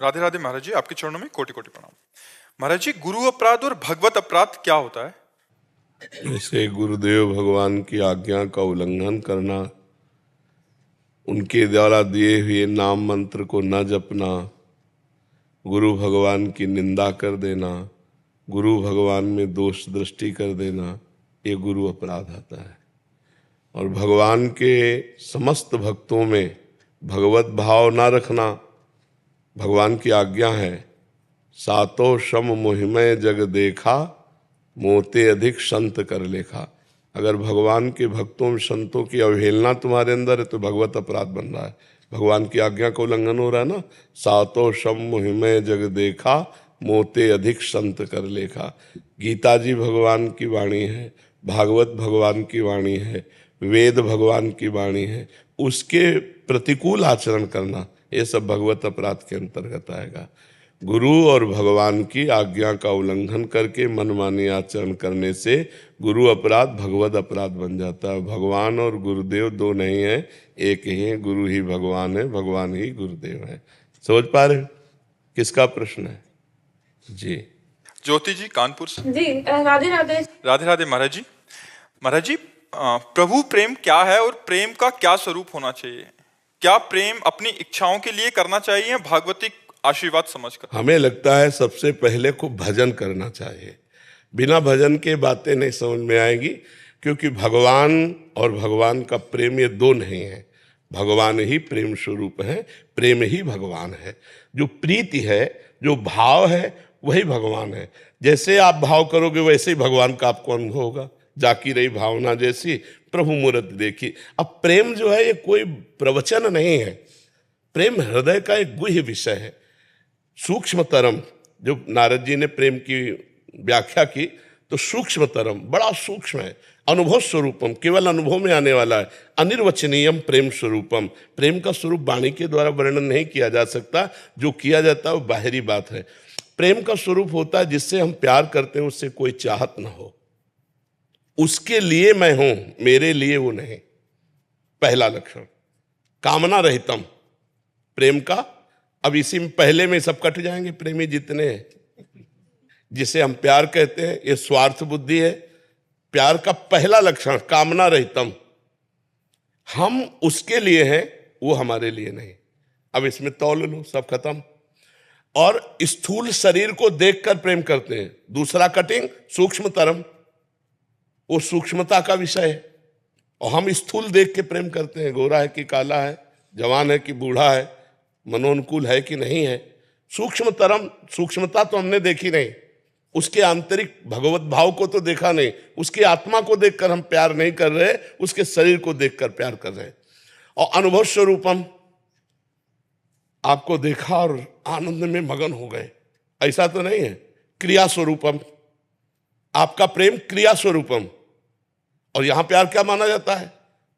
राधे राधे महाराज जी, आपके चरणों में कोटि कोटि प्रणाम। महाराज जी, गुरु अपराध और भगवत अपराध क्या होता है? जैसे गुरुदेव भगवान की आज्ञा का उल्लंघन करना, उनके द्वारा दिए हुए नाम मंत्र को न जपना, गुरु भगवान की निंदा कर देना, गुरु भगवान में दोष दृष्टि कर देना, ये गुरु अपराध आता है। और भगवान के समस्त भक्तों में भगवत भाव ना रखना, भगवान की आज्ञा है, सातो शम मोहिमय जग देखा, मोते अधिक संत कर लेखा। अगर भगवान के भक्तों में संतों की अवहेलना तुम्हारे अंदर है तो भगवत अपराध बन रहा है, भगवान की आज्ञा का उल्लंघन हो रहा है ना। सातो शम मोहिमय जग देखा, मोते अधिक संत कर लेखा। गीता जी भगवान की वाणी है, भागवत भगवान की वाणी है, वेद भगवान की वाणी है, उसके प्रतिकूल आचरण करना ये सब भगवत अपराध के अंतर्गत आएगा। गुरु और भगवान की आज्ञा का उल्लंघन करके मनमानी आचरण करने से गुरु अपराध भगवत अपराध बन जाता है। भगवान और गुरुदेव दो नहीं है, एक ही है। गुरु ही भगवान है, भगवान ही गुरुदेव है। समझ पा रहे? किसका प्रश्न है जी? ज्योति जी कानपुर से। जी राधे राधे। राधे राधे महाराज जी। महाराज जी, प्रभु प्रेम क्या है और प्रेम का क्या स्वरूप होना चाहिए? क्या प्रेम अपनी इच्छाओं के लिए करना चाहिए, भागवतिक आशीर्वाद समझकर? हमें लगता है सबसे पहले को भजन करना चाहिए। बिना भजन के बातें नहीं समझ में आएगी, क्योंकि भगवान और भगवान का प्रेम ये दो नहीं है। भगवान ही प्रेम स्वरूप है, प्रेम ही भगवान है। जो प्रीति है, जो भाव है, वही भगवान है। जैसे आप भाव करोगे वैसे ही भगवान का आपको अनुभव होगा। जाकी रही भावना जैसी प्रभु मूरत देखी। अब प्रेम जो है ये कोई प्रवचन नहीं है, प्रेम हृदय का एक गुह्य विषय है, सूक्ष्मतरम। जो नारद जी ने प्रेम की व्याख्या की तो सूक्ष्मतरम, बड़ा सूक्ष्म है। अनुभव स्वरूपम, केवल अनुभव में आने वाला है। अनिर्वचनीयम प्रेम स्वरूपम, प्रेम का स्वरूप वाणी के द्वारा वर्णन नहीं किया जा सकता। जो किया जाता है वो बाहरी बात है। प्रेम का स्वरूप होता है जिससे हम प्यार करते हैं उससे कोई चाहत ना हो, उसके लिए मैं हूं, मेरे लिए वो नहीं। पहला लक्षण कामना रहितम प्रेम का। अब इसी में पहले में सब कट जाएंगे प्रेमी जितने हैं। जिसे हम प्यार कहते हैं ये स्वार्थ बुद्धि है। प्यार का पहला लक्षण कामना रहितम, हम उसके लिए हैं, वो हमारे लिए नहीं। अब इसमें तौल लो, सब खत्म। और स्थूल शरीर को देखकर प्रेम करते हैं। दूसरा कटिंग सूक्ष्मतरम, वो सूक्ष्मता का विषय है। और हम स्थूल देख के प्रेम करते हैं, गोरा है कि काला है, जवान है कि बूढ़ा है, मनोनुकूल है कि नहीं है। सूक्ष्मतरम, सूक्ष्मता तो हमने देखी नहीं, उसके आंतरिक भगवत भाव को तो देखा नहीं, उसकी आत्मा को देखकर हम प्यार नहीं कर रहे, उसके शरीर को देखकर प्यार कर रहे हैं। और अनुभव स्वरूपम, आपको देखा और आनंद में मगन हो गए, ऐसा तो नहीं है। क्रिया स्वरूपम, आपका प्रेम क्रिया स्वरूपम। और यहां प्यार क्या माना जाता है?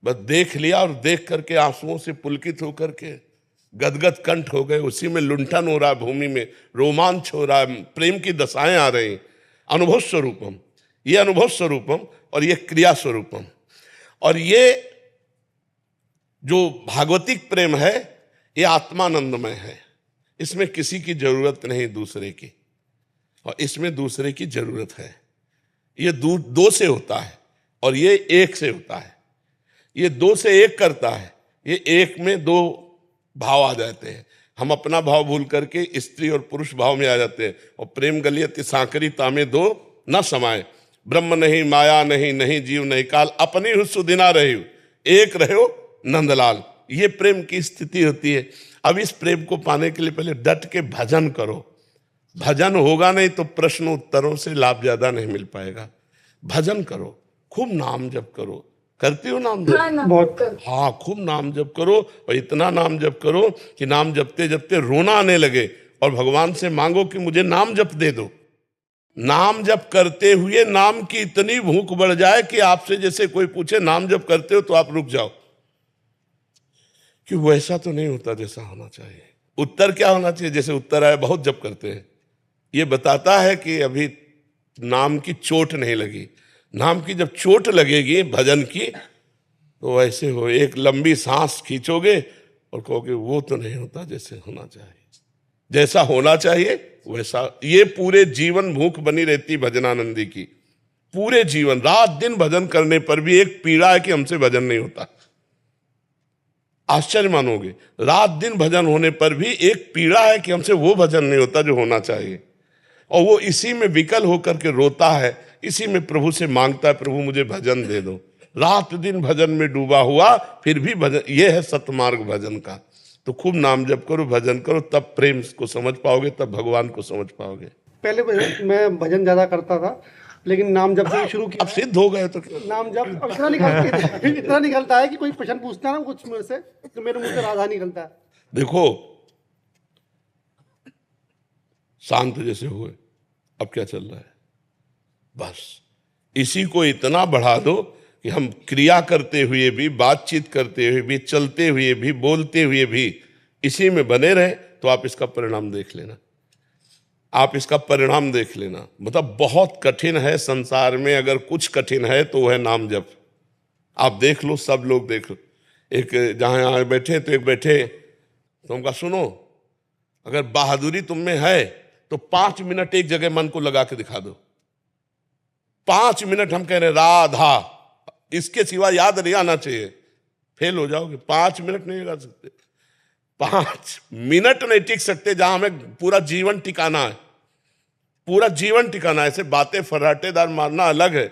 बस देख लिया और देख करके आंसुओं से पुलकित होकर के गदगद कंठ हो गए, उसी में लुंठन हो रहा है, भूमि में रोमांच हो रहा है, प्रेम की दशाएं आ रही। अनुभव स्वरूपम, ये अनुभव स्वरूपम और ये क्रिया स्वरूपम। और ये जो भागवतिक प्रेम है ये आत्मानंदमय है। इसमें किसी की जरूरत नहीं दूसरे की, और इसमें दूसरे की जरूरत है। ये दो से होता है और ये एक से होता है। ये दो से एक करता है, ये एक में दो भाव आ जाते हैं। हम अपना भाव भूल करके स्त्री और पुरुष भाव में आ जाते हैं। और प्रेम गलियति सांकरी तामे दो न समाये, ब्रह्म नहीं माया नहीं, नहीं जीव नहीं काल, अपनी ही सुदिना रहे एक रहो नंदलाल। ये प्रेम की स्थिति होती है। अब इस प्रेम को पाने के लिए पहले डट के भजन करो। भजन होगा नहीं तो प्रश्न उत्तरों से लाभ ज्यादा नहीं मिल पाएगा। भजन करो, खूब नाम जप करो। करती हो नाम जप? हाँ, खूब नाम जप करो। और इतना नाम जप करो कि नाम जपते जपते रोना आने लगे, और भगवान से मांगो कि मुझे नाम जप दे दो। नाम जप करते हुए नाम की इतनी भूख बढ़ जाए कि आपसे जैसे कोई पूछे नाम जप करते हो तो आप रुक जाओ, कि वैसा तो नहीं होता जैसा होना चाहिए। उत्तर क्या होना चाहिए? जैसे उत्तर आया बहुत जप करते हैं, ये बताता है कि अभी नाम की चोट नहीं लगी। नाम की जब चोट लगेगी भजन की तो वैसे हो, एक लंबी सांस खींचोगे और कहोगे वो तो नहीं होता जैसे होना चाहिए। जैसा होना चाहिए वैसा। ये पूरे जीवन भूख बनी रहती भजनानंदी की, पूरे जीवन रात दिन भजन करने पर भी एक पीड़ा है कि हमसे भजन नहीं होता। आश्चर्य मानोगे, रात दिन भजन होने पर भी एक पीड़ा है कि हमसे वो भजन नहीं होता जो होना चाहिए। और वो इसी में विकल होकर के रोता है, इसी में प्रभु से मांगता है, प्रभु मुझे भजन दे दो। रात दिन भजन में डूबा हुआ, फिर भी भजन, ये है सतमार्ग भजन का। तो खूब नाम जप करो, भजन करो, तब प्रेम को समझ पाओगे, तब भगवान को समझ पाओगे। पहले मैं भजन ज्यादा करता था, लेकिन नाम जब से शुरू किया, अब सिद्ध हो गए तो नाम जब अब इतना निकलता है कि कोई प्रश्न पूछता है ना कुछ मेरे से, तो मेरे मुंह से राधा निकलता है। देखो शांत जैसे हुए, अब क्या चल रहा है? बस इसी को इतना बढ़ा दो कि हम क्रिया करते हुए भी, बातचीत करते हुए भी, चलते हुए भी, बोलते हुए भी इसी में बने रहे, तो आप इसका परिणाम देख लेना। आप इसका परिणाम देख लेना। मतलब बहुत कठिन है संसार में, अगर कुछ कठिन है तो वह है नाम जप। आप देख लो, सब लोग देख लो। एक जहां यहाँ बैठे तो एक बैठे, तो उनका सुनो, अगर बहादुरी तुम में है तो 5 मिनट एक जगह मन को लगा के दिखा दो। 5 मिनट हम कह रहे राधा, इसके सिवा याद नहीं आना चाहिए, फेल हो जाओगे। 5 मिनट नहीं लगा सकते, 5 मिनट नहीं टिक सकते, जहां हमें पूरा जीवन टिकाना है, पूरा जीवन टिकाना है। ऐसे बातें फर्राटेदार मारना अलग है,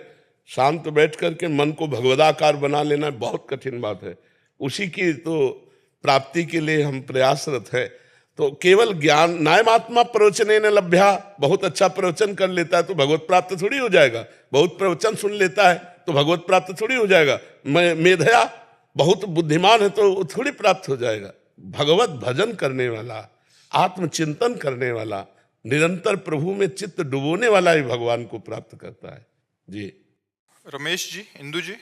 शांत बैठ करके मन को भगवदाकार बना लेना बहुत कठिन बात है। उसी की तो प्राप्ति के लिए हम प्रयासरत है। तो केवल ज्ञान नायमात्मा प्रवचने न लभ्या, बहुत अच्छा प्रवचन कर लेता है तो भगवत प्राप्त थोड़ी हो जाएगा। बहुत प्रवचन सुन लेता है तो भगवत प्राप्त थोड़ी हो जाएगा। मेधया बहुत बुद्धिमान है तो थोड़ी प्राप्त हो जाएगा। भगवत भजन करने वाला, आत्मचिंतन करने वाला, निरंतर प्रभु में चित्त डुबोने वाला ही भगवान को प्राप्त करता है। जी रमेश जी, इंदु जी,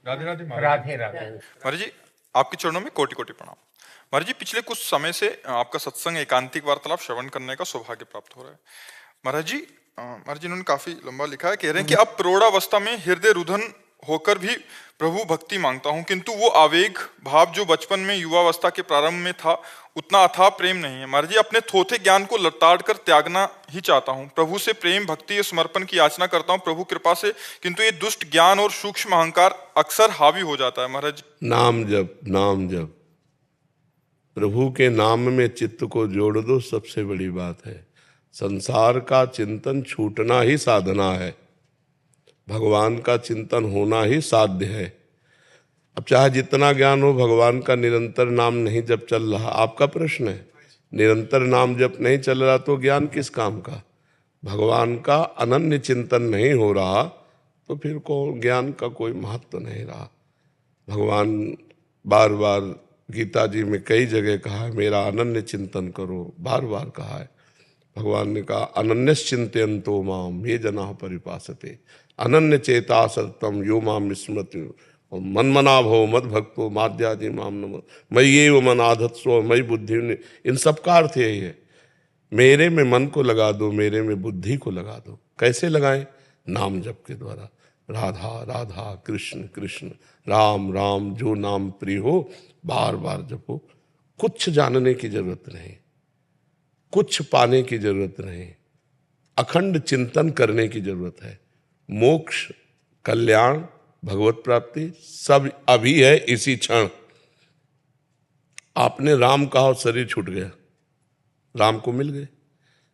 राधे राधे राधे राधे। महाराज जी, आपके चरणों में कोटि कोटि प्रणाम। महाराज जी, पिछले कुछ समय से आपका सत्संग एकांतिक वार्तालाप श्रवण करने का सौभाग्य प्राप्त हो रहा है। महाराज जी, इन्होंने काफी लंबा लिखा है, कह रहे हैं कि अब प्रौढ़ावस्था में हृदय रुधन होकर भी प्रभु भक्ति मांगता हूं, किंतु वो आवेग भाव जो बचपन में युवावस्था के प्रारंभ में था उतना अथाह प्रेम नहीं है। महाराज जी, अपने थोथे ज्ञान को लताड़ कर त्यागना ही चाहता हूं। प्रभु से प्रेम भक्ति समर्पण की याचना करता हूं प्रभु कृपा से, किंतु ये दुष्ट ज्ञान और सूक्ष्म अहंकार अक्सर हावी हो जाता है। महाराज नाम जप, नाम जप, प्रभु के नाम में चित्त को जोड़ दो, सबसे बड़ी बात है। संसार का चिंतन छूटना ही साधना है, भगवान का चिंतन होना ही साध्य है। अब चाहे जितना ज्ञान हो, भगवान का निरंतर नाम नहीं जब चल रहा, आपका प्रश्न है, निरंतर नाम जब नहीं चल रहा तो ज्ञान किस काम का? भगवान का अनन्य चिंतन नहीं हो रहा तो फिर को ज्ञान का कोई महत्व नहीं रहा। भगवान बार बार गीता जी में कई जगह कहा है, मेरा अनन्य चिंतन करो, बार बार कहा है। भगवान ने कहा अनन्यश्चिन्तयन्तो माम ये जनाः परिपासते, अनन्य चेता सततम यो माम स्मृति मन्मना भव मद भक्तो माद्यादि माम नमः मय्येव मनाधत्सो मयि बुद्धि। इन सब का अर्थ यही है, मेरे में मन को लगा दो, मेरे में बुद्धि को लगा दो। कैसे लगाएं? नाम जप के द्वारा। राधा राधा कृष्ण कृष्ण राम राम, जो नाम प्रिय हो बार बार जपो। कुछ जानने की जरूरत नहीं, कुछ पाने की जरूरत नहीं, अखंड चिंतन करने की जरूरत है। मोक्ष, कल्याण, भगवत प्राप्ति सब अभी है, इसी क्षण। आपने राम कहा, शरीर छूट गया, राम को मिल गए।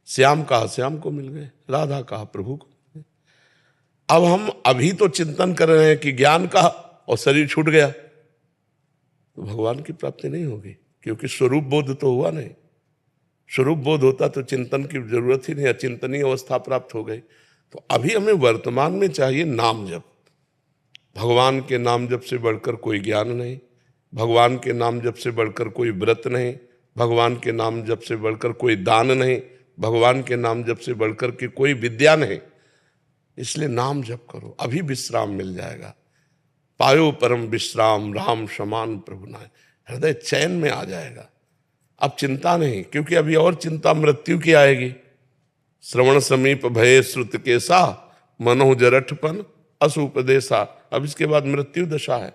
श्याम कहा, श्याम को मिल गए। राधा कहा, प्रभु को मिल गए। अब हम अभी तो चिंतन कर रहे हैं कि ज्ञान कहा और शरीर छूट गया, तो भगवान की प्राप्ति नहीं होगी, क्योंकि स्वरूप बोध तो हुआ नहीं। स्वरूप बोध होता तो चिंतन की जरूरत ही नहीं, अचिंतनीय अवस्था प्राप्त हो गई। तो अभी हमें वर्तमान में चाहिए नाम जप। भगवान के नाम जप से बढ़कर कोई ज्ञान नहीं, भगवान के नाम जप से बढ़कर कोई व्रत नहीं, भगवान के नाम जप से बढ़कर कोई दान नहीं, भगवान के नाम जप से बढ़कर के कोई विद्या नहीं। इसलिए नाम जप करो, अभी विश्राम मिल जाएगा। पायो परम विश्राम राम समान प्रभु नाय, हृदय चैन में आ जाएगा। अब चिंता नहीं, क्योंकि अभी और चिंता मृत्यु की आएगी। श्रवण समीप भये श्रुत के सा मनो जरठपन असुपदेशा। अब इसके बाद मृत्यु दशा है।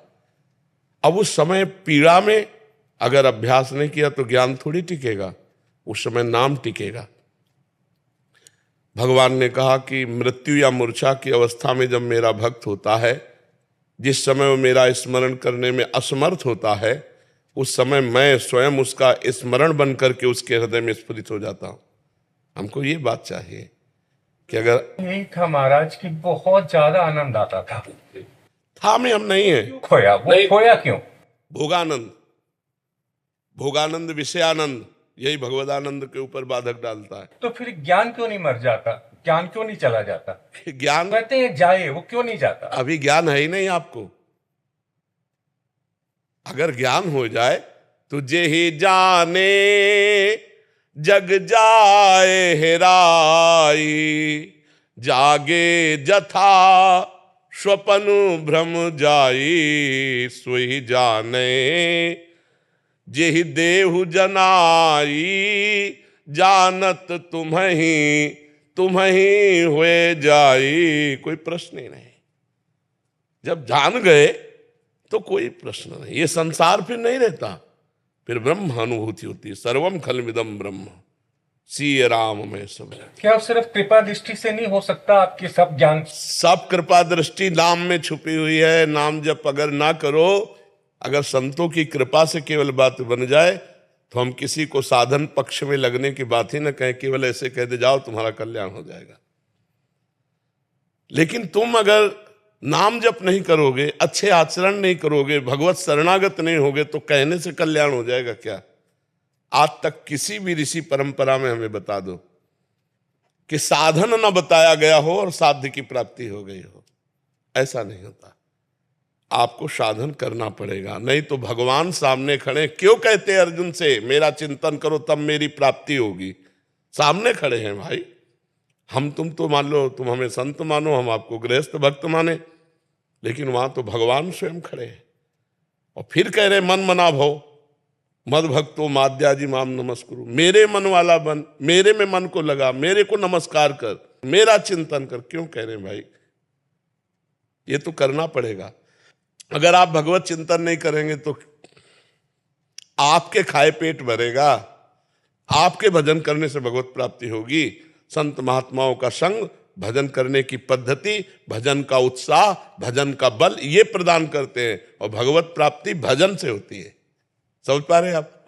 अब उस समय पीड़ा में अगर अभ्यास नहीं किया तो ज्ञान थोड़ी टिकेगा। उस समय नाम टिकेगा। भगवान ने कहा कि मृत्यु या मूर्छा की अवस्था में जब मेरा भक्त होता है, जिस समय वो मेरा स्मरण करने में असमर्थ होता है, उस समय मैं स्वयं उसका स्मरण बन करके उसके हृदय में स्फुरित हो जाता हूं। हमको ये बात चाहिए कि अगर यही था महाराज की बहुत ज्यादा आनंद आता था में हम नहीं है, खोया, वो खोया क्यों? भोगानंद, भोगानंद विषयानंद, यही भगवदानंद के ऊपर बाधक डालता है। तो फिर ज्ञान क्यों नहीं मर जाता? ज्ञान क्यों नहीं चला जाता? ज्ञान कहते हैं जाए, वो क्यों नहीं जाता? अभी ज्ञान है ही नहीं आपको। अगर ज्ञान हो जाए तो जे ही जाने जग जाए हेराई, जागे जथा स्वपन भ्रम जाई, सोई जाने जेहि देहु जनाई, जानत तुम्हें हुए जाई। कोई प्रश्न ही नहीं। जब जान गए तो कोई प्रश्न नहीं, ये संसार फिर नहीं रहता, फिर ब्रह्म अनुभूति होती है। सर्वम खलमिदम ब्रह्म, सीय राम में सब। क्या सिर्फ कृपा दृष्टि से नहीं हो सकता आपकी सब ज्ञान? सब कृपा दृष्टि नाम में छुपी हुई है। नाम जब अगर ना करो, अगर संतों की कृपा से केवल बात बन जाए, तो हम किसी को साधन पक्ष में लगने की बात ही ना कहें, केवल ऐसे कह दे जाओ तुम्हारा कल्याण हो जाएगा। लेकिन तुम अगर नाम जप नहीं करोगे, अच्छे आचरण नहीं करोगे, भगवत शरणागत नहीं होगे, तो कहने से कल्याण हो जाएगा क्या? आज तक किसी भी ऋषि परंपरा में हमें बता दो कि साधन न बताया गया हो और साध्य की प्राप्ति हो गई हो। ऐसा नहीं होता। आपको साधन करना पड़ेगा, नहीं तो भगवान सामने खड़े। क्यों कहते हैं अर्जुन से मेरा चिंतन करो तब मेरी प्राप्ति होगी? सामने खड़े हैं भाई। हम तुम तो मान लो, तुम हमें संत मानो, हम आपको गृहस्थ भक्त माने, लेकिन वहां तो भगवान स्वयं खड़े हैं और फिर कह रहे मन मना भव मद भक्तो माद्याजी माम नमस्कुरु। मेरे मन वाला बन, मेरे में मन को लगा, मेरे को नमस्कार कर, मेरा चिंतन कर। क्यों कह रहे हैं भाई? ये तो करना पड़ेगा। अगर आप भगवत चिंतन नहीं करेंगे तो आपके खाए पेट भरेगा, आपके भजन करने से भगवत प्राप्ति होगी। संत महात्माओं का संग, भजन करने की पद्धति, भजन का उत्साह, भजन का बल, ये प्रदान करते हैं और भगवत प्राप्ति भजन से होती है। समझ पा रहे हैं आप?